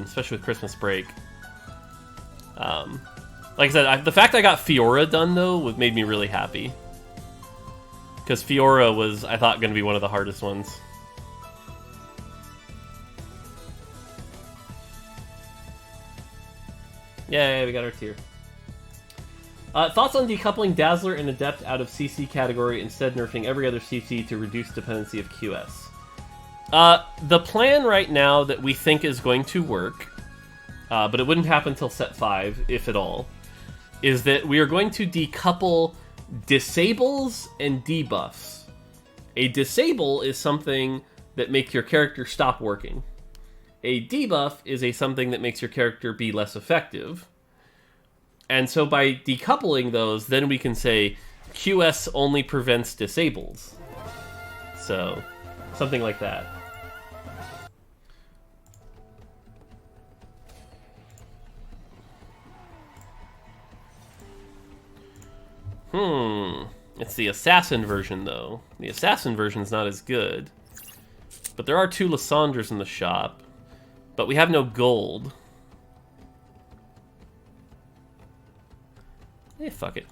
especially with Christmas break. Like I said, the fact I got Fiora done, though, made me really happy. Because Fiora was, I thought, going to be one of the hardest ones. Yay, we got our tier. Thoughts on decoupling Dazzler and Adept out of CC category, instead nerfing every other CC to reduce dependency of QS? The plan right now that we think is going to work, but it wouldn't happen until set 5, if at all, is that we are going to decouple disables and debuffs. A disable is something that makes your character stop working. A debuff is something that makes your character be less effective. And so by decoupling those, then we can say QS only prevents disables. So, something like that. It's the assassin version, though. The assassin version's not as good. But there are 2 Lysandras in the shop. But we have no gold. Eh, fuck it.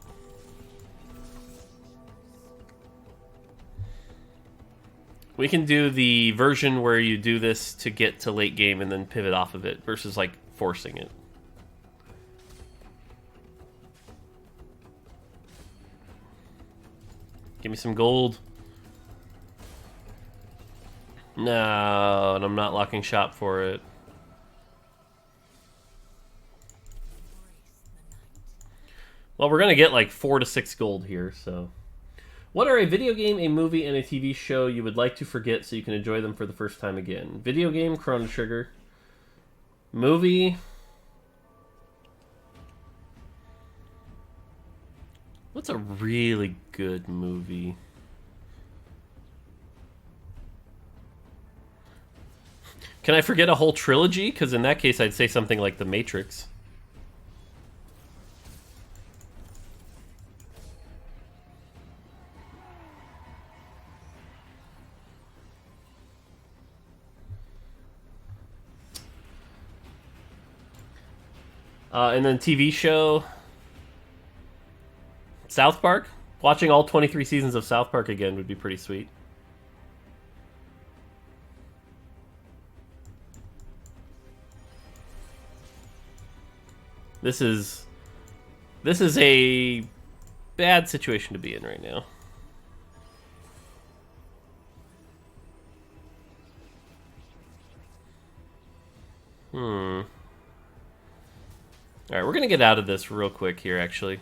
We can do the version where you do this to get to late game and then pivot off of it, versus, like, forcing it. Give me some gold. No, and I'm not locking shop for it. Well, we're going to get like 4 to 6 gold here, so... What are a video game, a movie, and a TV show you would like to forget so you can enjoy them for the first time again? Video game, Chrono Trigger. Movie... What's a really good movie? Can I forget a whole trilogy? Because in that case, I'd say something like The Matrix. And then TV show... South Park? Watching all 23 seasons of South Park again would be pretty sweet. This is a bad situation to be in right now. Alright, we're gonna get out of this real quick here, actually.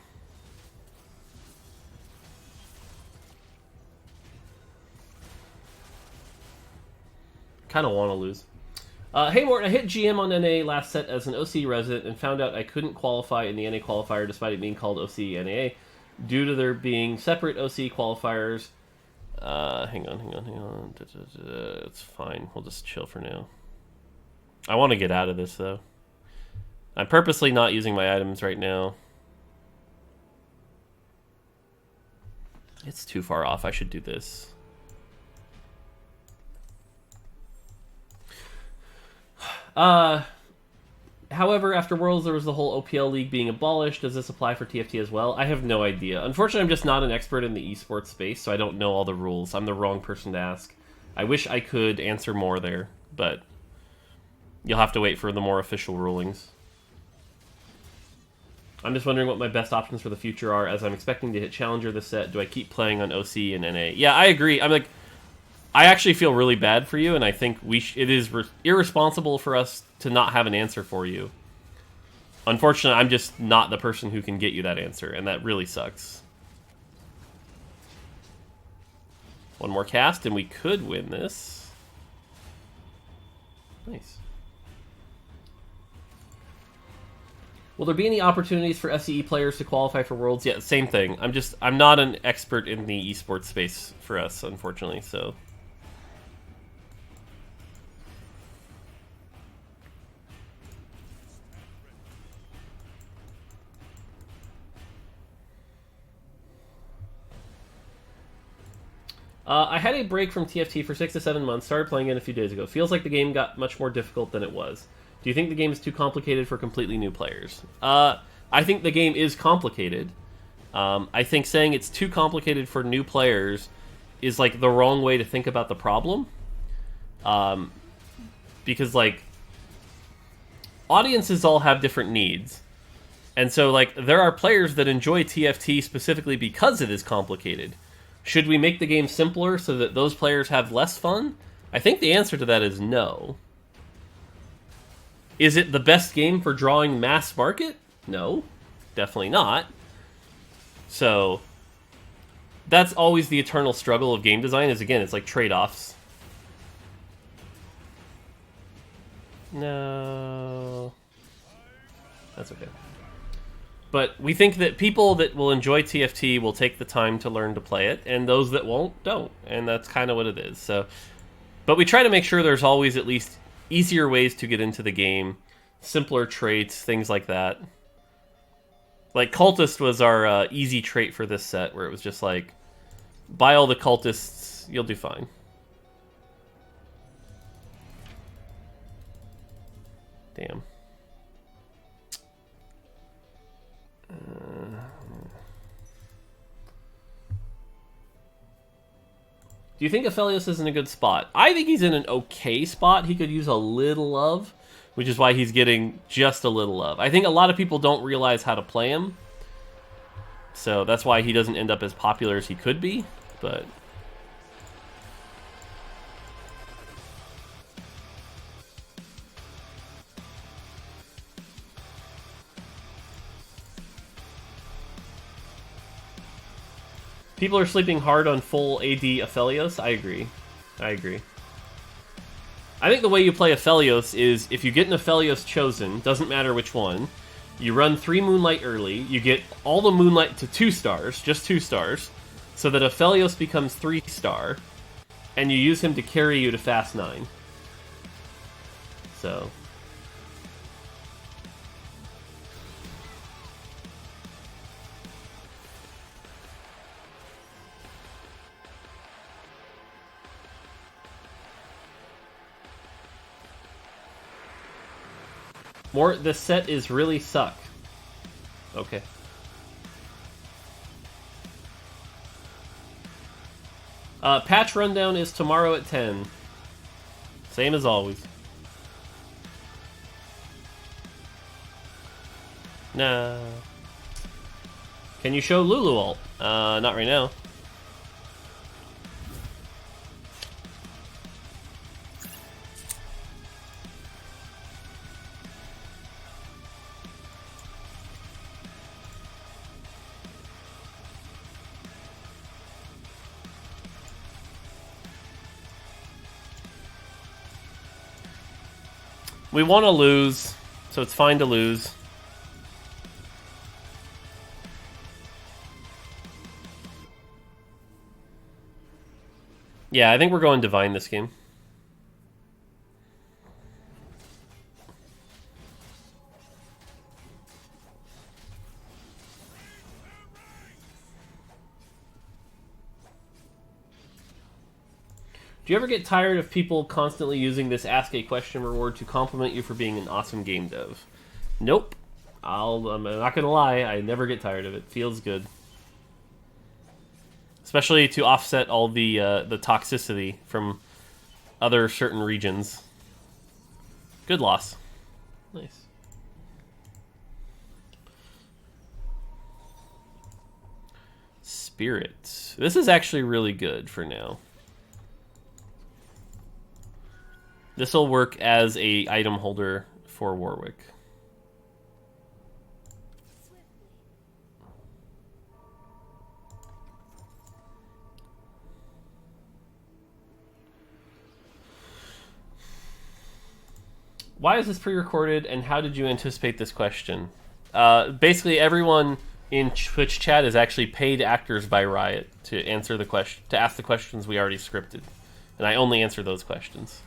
Kind of want to lose. Hey Morton, I hit GM on NA last set as an OC resident and found out I couldn't qualify in the NA qualifier despite it being called OC NA due to there being separate OC qualifiers. Hang on. It's fine. We'll just chill for now. I want to get out of this though. I'm purposely not using my items right now. It's too far off. I should do this. However, after Worlds, there was the whole OPL League being abolished. Does this apply for TFT as well? I have no idea. Unfortunately, I'm just not an expert in the esports space, so I don't know all the rules. I'm the wrong person to ask. I wish I could answer more there, but you'll have to wait for the more official rulings. I'm just wondering what my best options for the future are, as I'm expecting to hit Challenger this set. Do I keep playing on OC and NA? Yeah, I agree. I actually feel really bad for you, and I think it is irresponsible for us to not have an answer for you. Unfortunately, I'm just not the person who can get you that answer, and that really sucks. One more cast, and we could win this. Nice. Will there be any opportunities for SCE players to qualify for Worlds? Yeah, same thing. I'm not an expert in the esports space for us, unfortunately, so... I had a break from TFT for 6 to 7 months, started playing it a few days ago. Feels like the game got much more difficult than it was. Do you think the game is too complicated for completely new players? I think the game is complicated. I think saying it's too complicated for new players is like the wrong way to think about the problem. Because like audiences all have different needs. And so like there are players that enjoy TFT specifically because it is complicated. Should we make the game simpler so that those players have less fun? I think the answer to that is no. Is it the best game for drawing mass market? No, definitely not. So that's always the eternal struggle of game design is, again, it's like trade-offs. No. That's okay. But we think that people that will enjoy TFT will take the time to learn to play it, and those that won't, don't. And that's kind of what it is. So, but we try to make sure there's always at least easier ways to get into the game, simpler traits, things like that. Like, Cultist was our easy trait for this set, where it was just like, buy all the Cultists, you'll do fine. Damn. Do you think Aphelios is in a good spot? I think he's in an okay spot. He could use a little love, which is why he's getting just a little love. I think a lot of people don't realize how to play him, so that's why he doesn't end up as popular as he could be, but... People are sleeping hard on full AD Aphelios. I agree. I agree. I think the way you play Aphelios is, if you get an Aphelios chosen, doesn't matter which one, you run 3 Moonlight early, you get all the Moonlight to 2 stars, just 2 stars, so that Aphelios becomes 3-star, and you use him to carry you to Fast 9. So... this set is really suck. Okay. Patch rundown is tomorrow at 10. Same as always. Nah. Can you show Lulu ult? Not right now. We want to lose, so it's fine to lose. Yeah, I think we're going Divine this game. Do you ever get tired of people constantly using this Ask a Question reward to compliment you for being an awesome game dev? Nope. I'm not gonna lie, I never get tired of it. Feels good. Especially to offset all the toxicity from other certain regions. Good loss. Nice. Spirit. This is actually really good for now. This will work as a item holder for Warwick. Why is this pre-recorded, and how did you anticipate this question? Basically, everyone in Twitch chat is actually paid actors by Riot to answer the question, to ask the questions we already scripted, and I only answer those questions.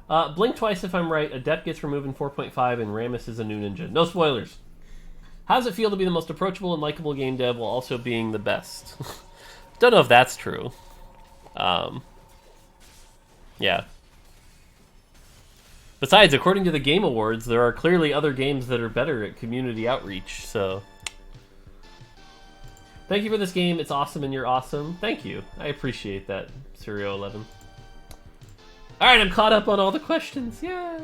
Blink twice if I'm right. Adept gets removed in 4.5, and Rammus is a new ninja. No spoilers. How does it feel to be the most approachable and likable game dev while also being the best? Don't know if that's true. Yeah. Besides, according to the Game Awards, there are clearly other games that are better at community outreach, so... Thank you for this game. It's awesome and you're awesome. Thank you. I appreciate that, Serio11. Alright, I'm caught up on all the questions. Yay!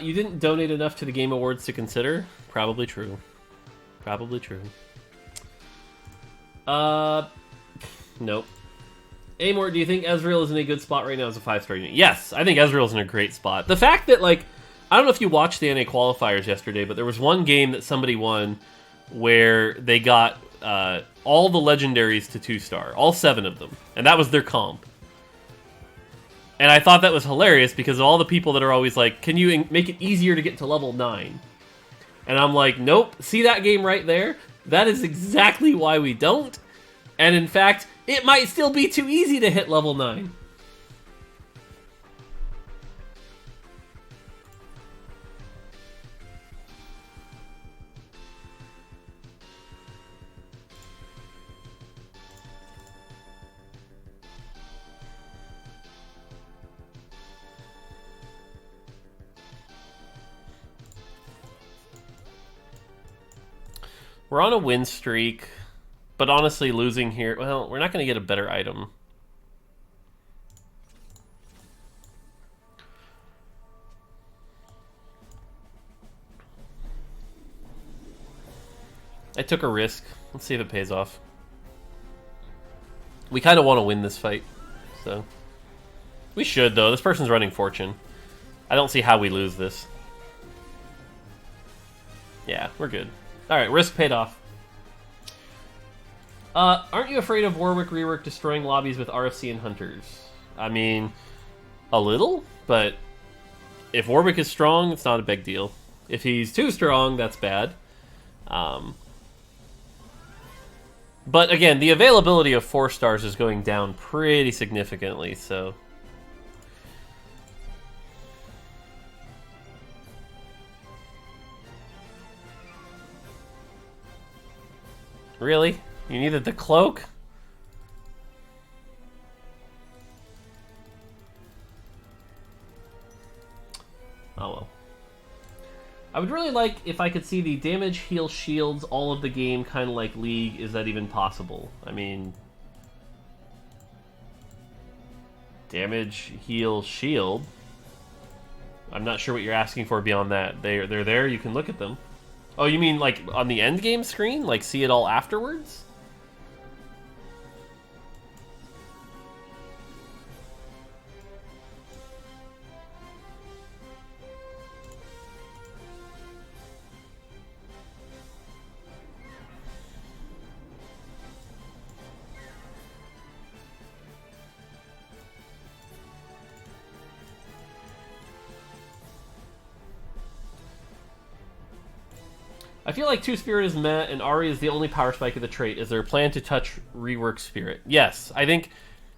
You didn't donate enough to the Game Awards to consider? Probably true. Probably true. Nope. Amor, do you think Ezreal is in a good spot right now as a 5-star unit? Yes, I think Ezreal's in a great spot. The fact that, like, I don't know if you watched the NA qualifiers yesterday, but there was one game that somebody won where they got all the legendaries to 2-star, all 7 of them, and that was their comp. And I thought that was hilarious because of all the people that are always like, can you make it easier to get to level 9? And I'm like, nope, see that game right there? That is exactly why we don't. And in fact, it might still be too easy to hit level 9. We're on a win streak, but honestly losing here, well, we're not going to get a better item. I took a risk. Let's see if it pays off. We kind of want to win this fight, so... We should, though. This person's running Fortune. I don't see how we lose this. Yeah, we're good. Alright, risk paid off. Aren't you afraid of Warwick rework destroying lobbies with RFC and Hunters? I mean, a little, but if Warwick is strong, it's not a big deal. If he's too strong, that's bad. But again, the availability of 4 stars is going down pretty significantly, so... Really? You needed the cloak? Oh well. I would really like if I could see the damage, heal, shields, all of the game, kind of like League. Is that even possible? I mean... Damage, heal, shield. I'm not sure what you're asking for beyond that. They're there, you can look at them. Oh, you mean like on the end game screen? Like see it all afterwards? I feel like 2-Spirit is meh, and Ari is the only power spike of the trait. Is there a plan to touch rework Spirit? Yes, I think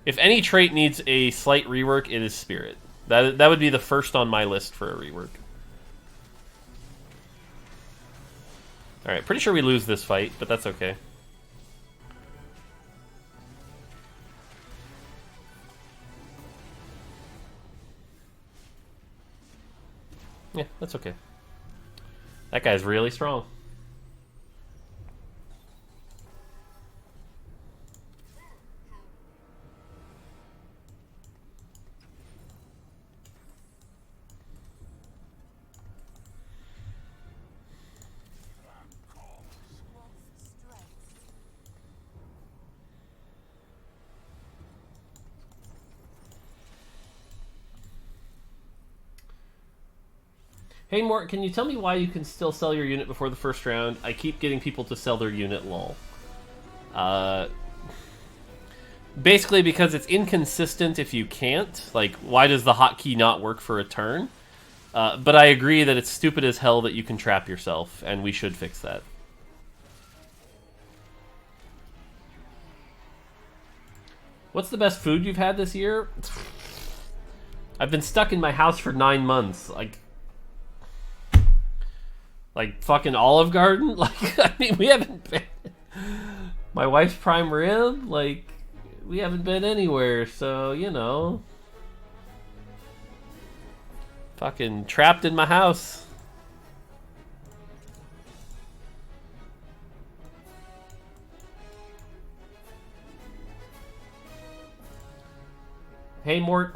if any trait needs a slight rework, it is Spirit. That would be the first on my list for a rework. Alright, pretty sure we lose this fight, but that's okay. Yeah, that's okay. That guy's really strong. Hey Mort, can you tell me why you can still sell your unit before the first round? I keep getting people to sell their unit, lol. Basically because it's inconsistent if you can't. Like, why does the hotkey not work for a turn? But I agree that it's stupid as hell that you can trap yourself, and we should fix that. What's the best food you've had this year? I've been stuck in my house for 9 months. Like fucking Olive Garden? Like, I mean, we haven't been... My wife's prime rib? Like, we haven't been anywhere, so, you know... Fucking trapped in my house. Hey Mort,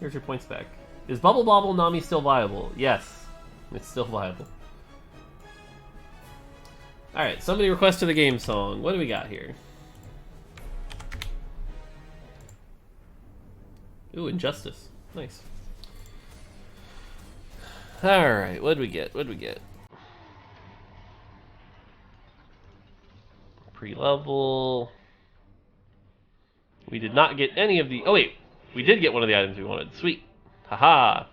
here's your points back. Is Bubble Bobble Nami still viable? Yes, it's still viable. Alright, somebody requested a game song. What do we got here? Ooh, Injustice. Nice. Alright, what'd we get? What'd we get? Pre-level. We did not get any of the... Oh wait, we did get one of the items we wanted. Sweet. Haha.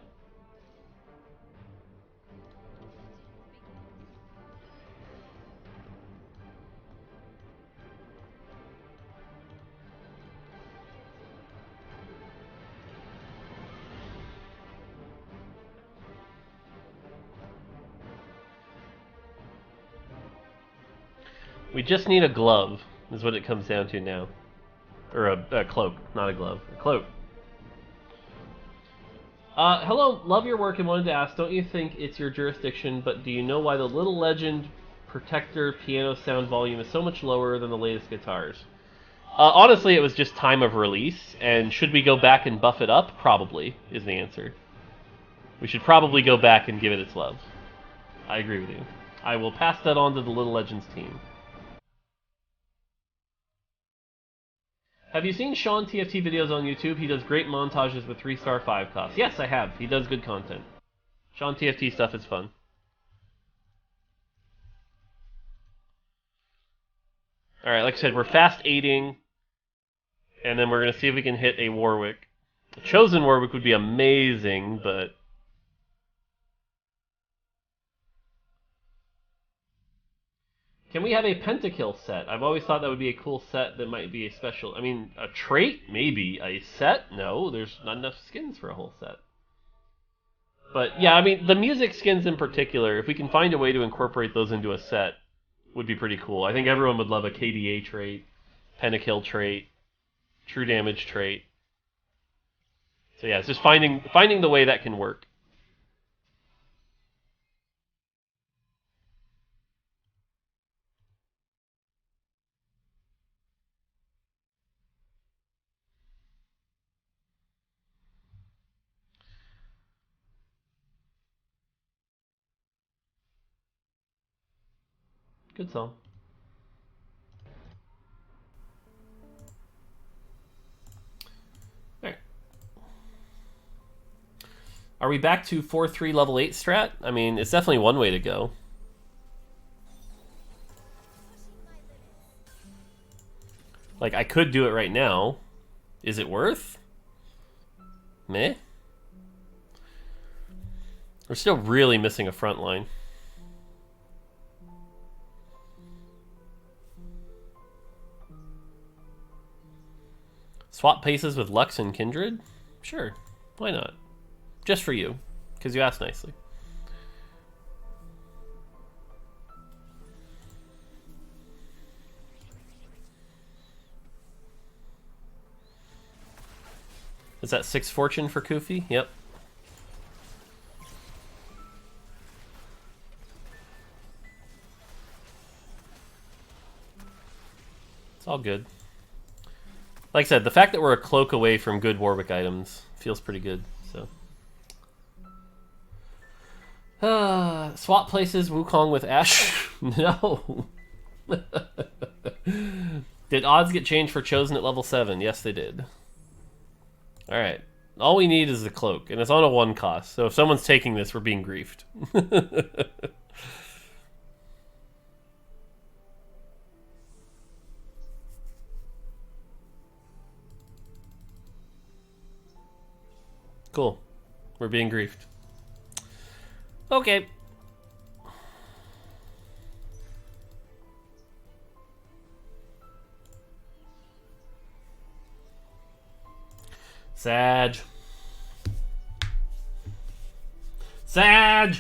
We just need a glove, is what it comes down to now. Or a cloak, not a glove. A cloak. Hello, love your work and wanted to ask, don't you think it's your jurisdiction, but do you know why the Little Legend Protector piano sound volume is so much lower than the latest guitars? Honestly, it was just time of release, and should we go back and buff it up? Probably, is the answer. We should probably go back and give it its love. I agree with you. I will pass that on to the Little Legends team. Have you seen Sean TFT videos on YouTube? He does great montages with 3-star 5 costs. Yes, I have. He does good content. Sean TFT stuff is fun. Alright, like I said, we're fast 8ing. And then we're going to see if we can hit a Warwick. A Chosen Warwick would be amazing, but... Can we have a pentakill set? I've always thought that would be a cool set that might be a special... I mean, a trait? Maybe. A set? No, there's not enough skins for a whole set. But, yeah, I mean, the music skins in particular, if we can find a way to incorporate those into a set, would be pretty cool. I think everyone would love a KDA trait, pentakill trait, true damage trait. So yeah, it's just finding the way that can work. Good song. Alright. Are we back to 4-3 level 8 strat? I mean, it's definitely one way to go. Like, I could do it right now. Is it worth? Meh. We're still really missing a front line. Swap paces with Lux and Kindred? Sure, why not? Just for you, because you asked nicely. Is that 6 fortune for Kufi? Yep. It's all good. Like I said, the fact that we're a cloak away from good Warwick items feels pretty good, so. Swap places Wukong with Ash? No. Did odds get changed for Chosen at level 7? Yes, they did. Alright. All we need is the cloak, and it's on a 1 cost, so if someone's taking this, we're being griefed. Cool. We're being griefed. Okay. Sag. Sag!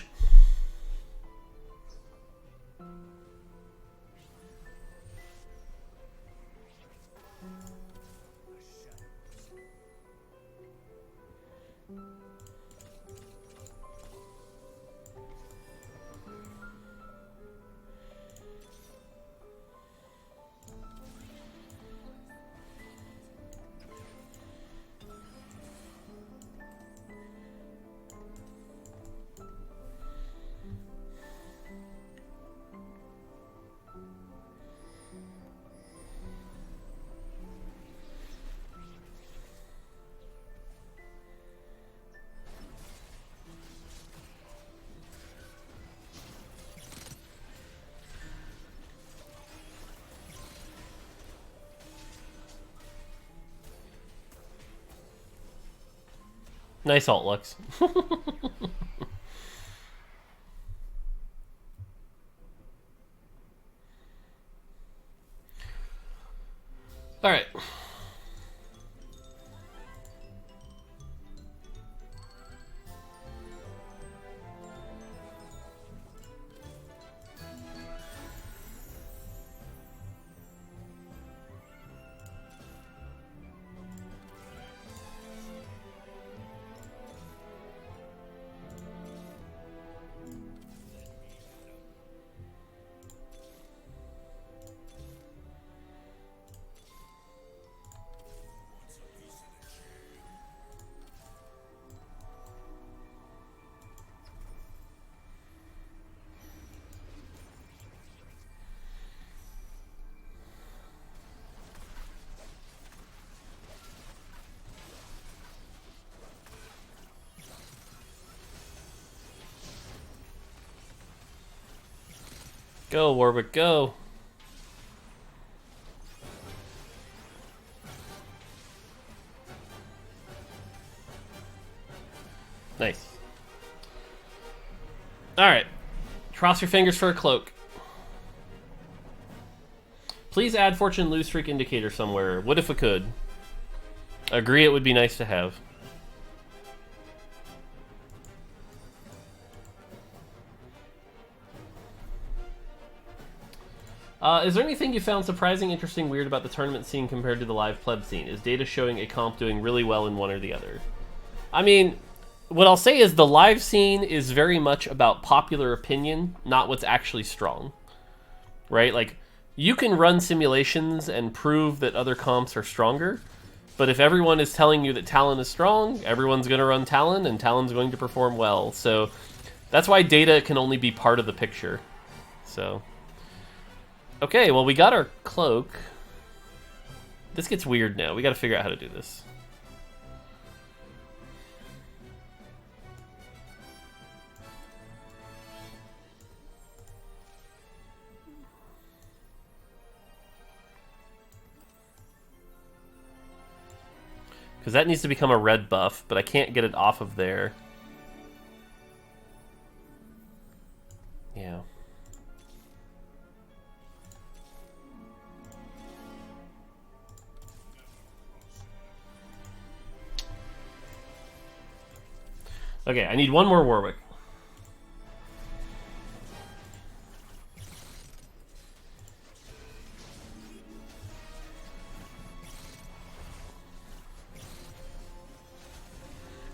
Nice alt, Lux. Alright. Go, Warwick, go. Nice. Alright. Cross your fingers for a cloak. Please add fortune lose streak indicator somewhere. What if it could? Agree it would be nice to have. Is there anything you found surprising, interesting, weird about the tournament scene compared to the live pleb scene? Is data showing a comp doing really well in one or the other? I mean, what I'll say is the live scene is very much about popular opinion, not what's actually strong. Right? Like, you can run simulations and prove that other comps are stronger, but if everyone is telling you that Talon is strong, everyone's going to run Talon, and Talon's going to perform well. So that's why data can only be part of the picture. So... okay, well, we got our cloak. This gets weird now. We got to figure out how to do this. Because that needs to become a red buff, but I can't get it off of there. Yeah. Okay, I need one more Warwick.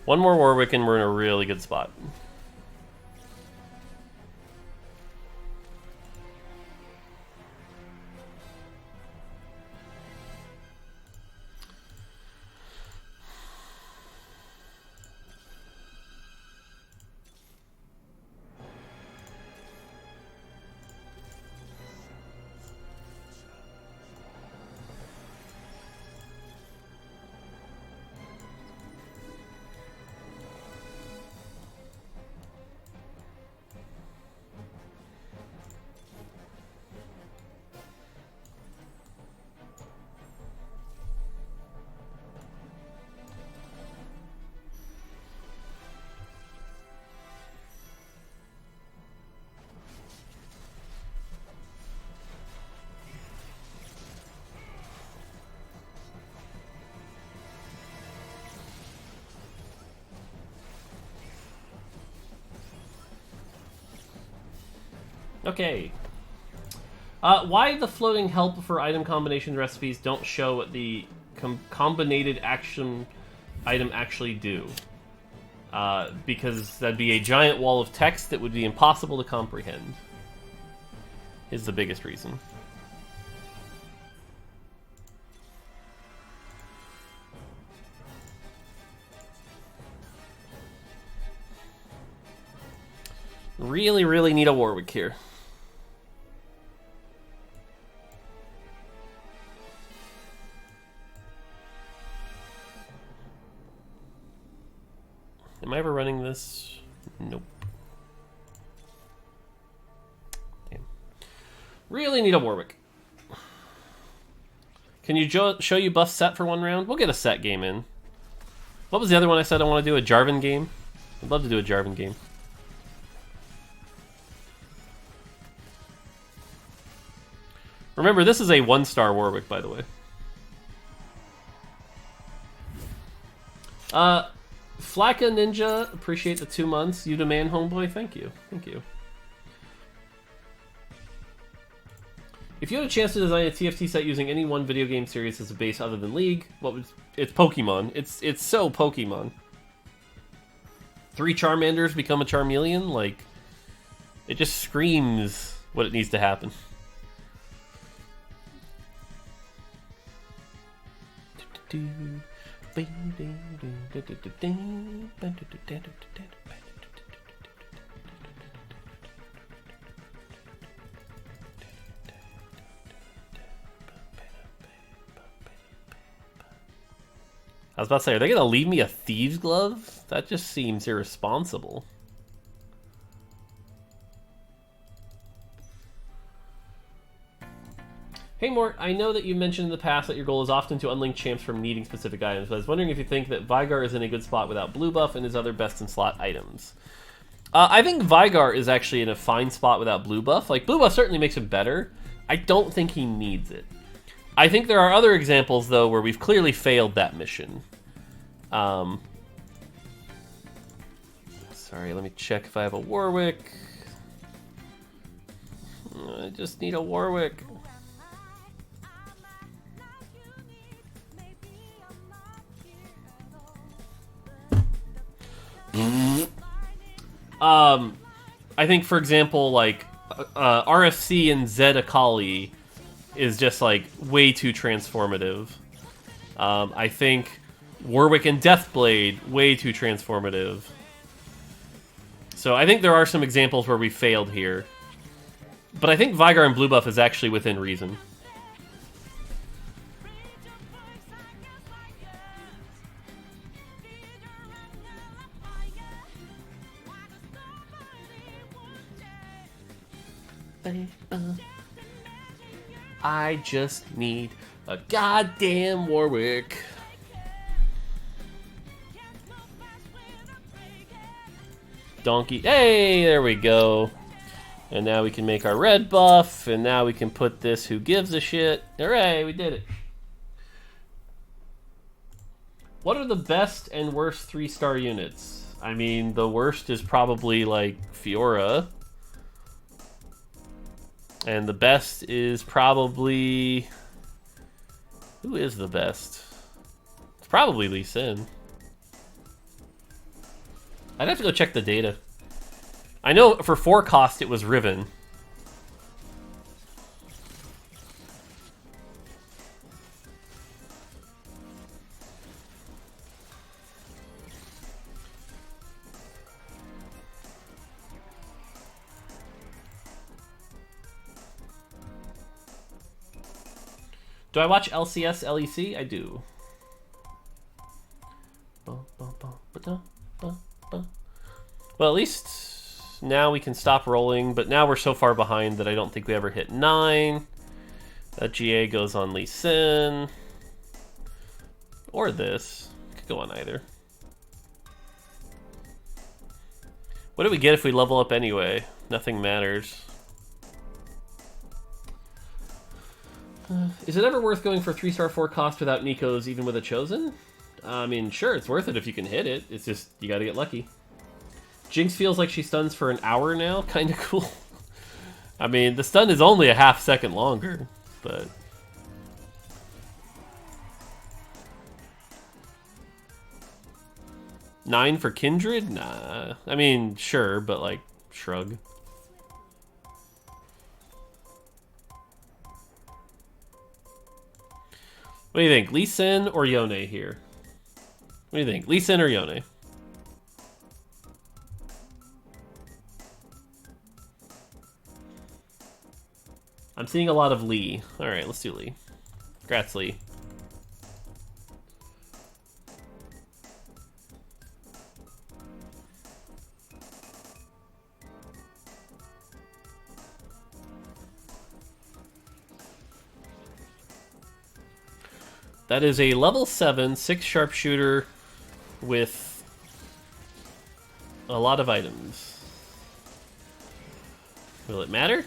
One more Warwick and we're in a really good spot. Okay. Why the floating help for item combination recipes don't show what the combinated action item actually do? Because that'd be a giant wall of text that would be impossible to comprehend. Is the biggest reason. Really, really need a Warwick here. Am I ever running this? Nope. Damn. Really need a Warwick. Can you show you buff set for one round? We'll get a set game in. What was the other one I said I want to do? A Jarvan game? I'd love to do a Jarvan game. Remember, this is a 1-star Warwick, by the way. Flacca Ninja, appreciate the 2 months. You demand, homeboy, thank you. Thank you. If you had a chance to design a TFT set using any one video game series as a base other than League, what would... It's Pokemon. It's so Pokemon. 3 Charmanders become a Charmeleon? Like, it just screams what it needs to happen. I was about to say, are they going to leave me a thieves glove? That just seems irresponsible. Hey Mort, I know that you mentioned in the past that your goal is often to unlink champs from needing specific items, but I was wondering if you think that Vigar is in a good spot without blue buff and his other best-in-slot items. I think Vigar is actually in a fine spot without blue buff. Like, blue buff certainly makes him better. I don't think he needs it. I think there are other examples, though, where we've clearly failed that mission. Sorry, let me check if I have a Warwick. I just need a Warwick. I think, for example, like, RFC and Zed Akali is just, like, way too transformative. I think Warwick and Deathblade, way too transformative. So I think there are some examples where we failed here. But I think Vigar and blue buff is actually within reason. I just need a goddamn Warwick. Donkey. Hey, there we go. And now we can make our red buff, and now we can put this who gives a shit. Hooray, we did it. What are the best and worst 3-star units? I mean, the worst is probably, like, Fiora. And the best is probably... Who is the best? It's probably Lee Sin. I'd have to go check the data. I know for 4 cost it was Riven. Do I watch LCS LEC? I do. Well, at least now we can stop rolling, but now we're so far behind that I don't think we ever hit 9. That GA goes on Lee Sin. Or this. Could go on either. What do we get if we level up anyway? Nothing matters. Is it ever worth going for 3-star 4 cost without Nico's, even with a Chosen? I mean, sure, it's worth it if you can hit it. It's just, you gotta get lucky. Jinx feels like she stuns for an hour now. Kinda cool. I mean, the stun is only a half-second longer, but... Nine for Kindred? Nah. I mean, sure, but like, shrug. What do you think? Lee Sin or Yone here? What do you think? Lee Sin or Yone? I'm seeing a lot of Lee. Alright, let's do Lee. Congrats, Lee. That is a level 7, 6 sharpshooter with a lot of items. Will it matter?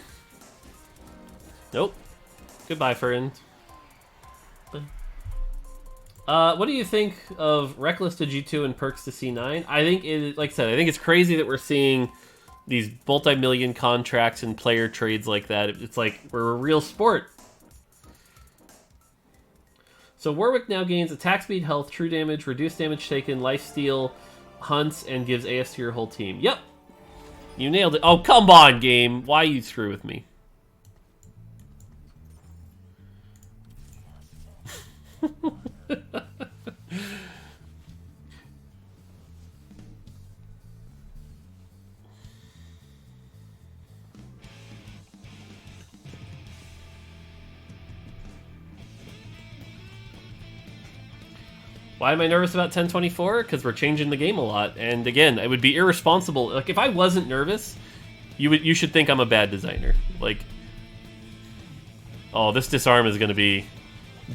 Nope. Goodbye, friend. What do you think of Reckless to G2 and Perks to C9? I think it, like I said, I think it's crazy that we're seeing these multi-million contracts and player trades like that. It's like we're a real sport. So Warwick now gains attack speed, health, true damage, reduced damage taken, lifesteal, hunts, and gives AS to your whole team. Yep. You nailed it. Oh, come on, game. Why you screw with me? Why am I nervous about 1024? Because we're changing the game a lot. And again, it would be irresponsible. Like, if I wasn't nervous, you should think I'm a bad designer. Like, oh, this disarm is going to be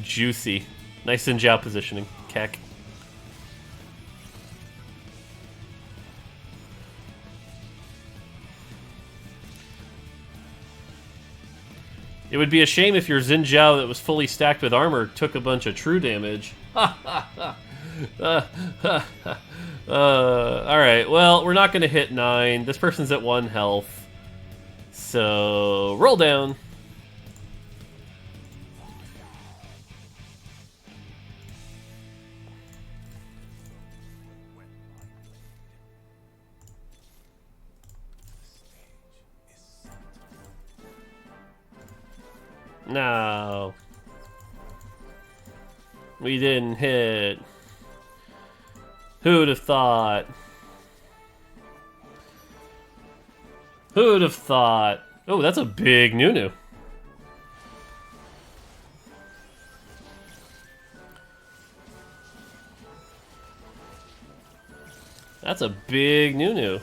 juicy. Nice Xin Zhao positioning. Keck. It would be a shame if your Xin Zhao that was fully stacked with armor took a bunch of true damage. Alright, well, we're not going to hit 9. This person's at 1 health. So, roll down. No. We didn't hit. Who'd have thought? Who'd have thought? Oh, that's a big Nunu. That's a big Nunu.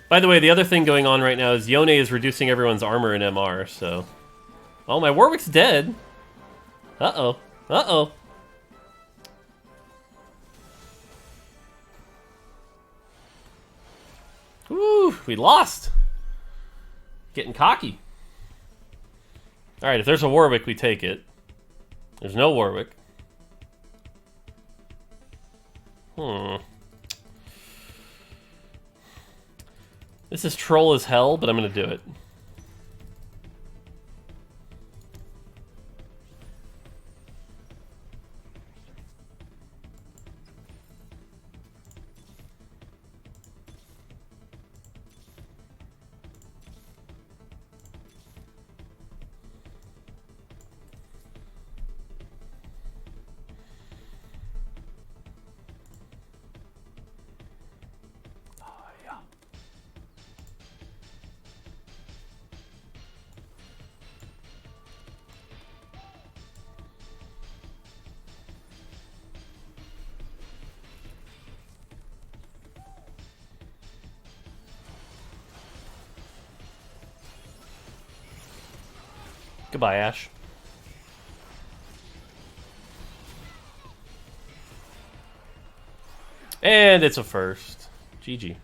By the way, the other thing going on right now is Yone is reducing everyone's armor in MR, so... Oh, my Warwick's dead. Uh-oh. Uh-oh. Woo, we lost. Getting cocky. Alright, if there's a Warwick, we take it. There's no Warwick. This is troll as hell, but I'm gonna do it. Goodbye, Ash. And it's a first. GG.